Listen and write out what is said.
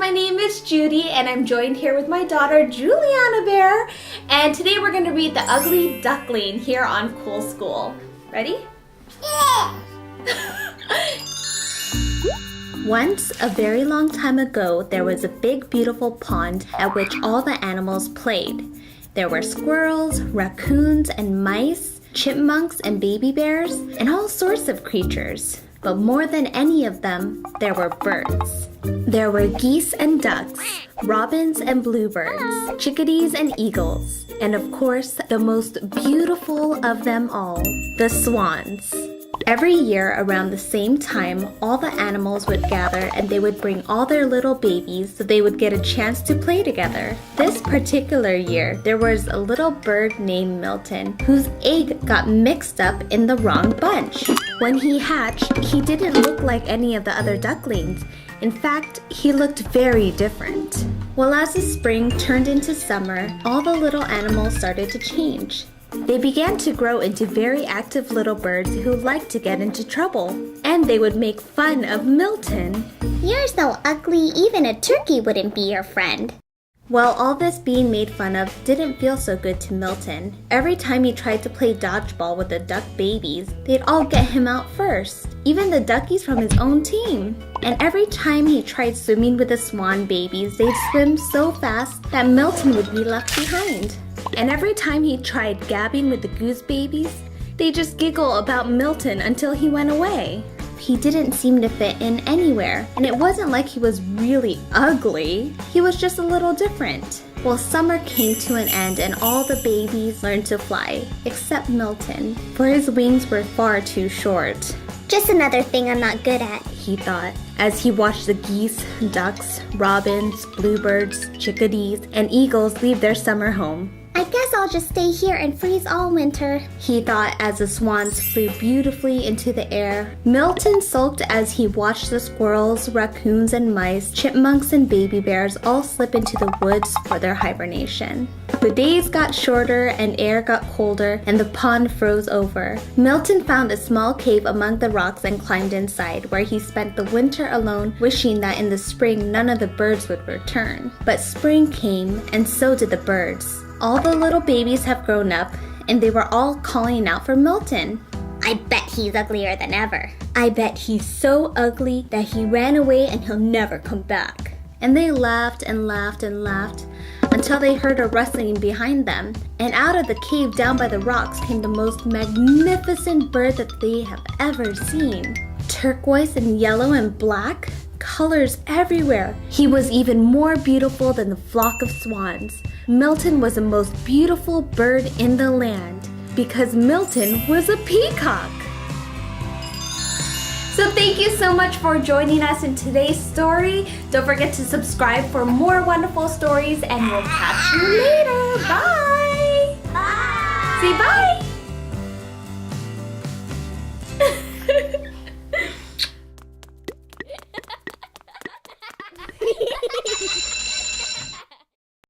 my name is Judy and I'm joined here with my daughter Juliana Bear, and today we're going to read The Ugly Duckling here on Cool School. Ready? Yeah! Once, a very long time ago, there was a big beautiful pond at which all the animals played. There were squirrels, raccoons and mice, chipmunks and baby bears, and all sorts of creatures. But more than any of them, there were birds. There were geese and ducks, robins and bluebirds, chickadees and eagles, and of course, the most beautiful of them all, the swans. Every year around the same time, all the animals would gather and they would bring all their little babies so they would get a chance to play together. This particular year, there was a little bird named Milton whose egg got mixed up in the wrong bunch. When he hatched, he didn't look like any of the other ducklings. In fact, he looked very different. Well, as the spring turned into summer, all the little animals started to change. They began to grow into very active little birds who liked to get into trouble. And they would make fun of Milton. You're so ugly, even a turkey wouldn't be your friend. Well, all this being made fun of didn't feel so good to Milton. Every time he tried to play dodgeball with the duck babies, they'd all get him out first, even the duckies from his own team. And every time he tried swimming with the swan babies, they'd swim so fast that Milton would be left behind. And every time he tried gabbing with the goose babies, they just giggle about Milton until he went away. He didn't seem to fit in anywhere, and it wasn't like he was really ugly. He was just a little different. Well, summer came to an end and all the babies learned to fly, except Milton, for his wings were far too short. Just another thing I'm not good at, he thought, as he watched the geese, ducks, robins, bluebirds, chickadees, and eagles leave their summer home. I guess I'll just stay here and freeze all winter, he thought as the swans flew beautifully into the air. Milton sulked as he watched the squirrels, raccoons and mice, chipmunks and baby bears all slip into the woods for their hibernation. The days got shorter and air got colder and the pond froze over. Milton found a small cave among the rocks and climbed inside, where he spent the winter alone, wishing that in the spring none of the birds would return. But spring came, and so did the birds. All the little babies have grown up, and they were all calling out for Milton. I bet he's uglier than ever. I bet he's so ugly that he ran away and he'll never come back. And they laughed and laughed and laughed until they heard a rustling behind them. And out of the cave down by the rocks came the most magnificent bird that they have ever seen. Turquoise and yellow and black, colors everywhere. He was even more beautiful than the flock of swans. Milton was the most beautiful bird in the land because Milton was a peacock. So thank you so much for joining us in today's story. Don't forget to subscribe for more wonderful stories, and we'll catch you later. Bye! Bye! Say bye!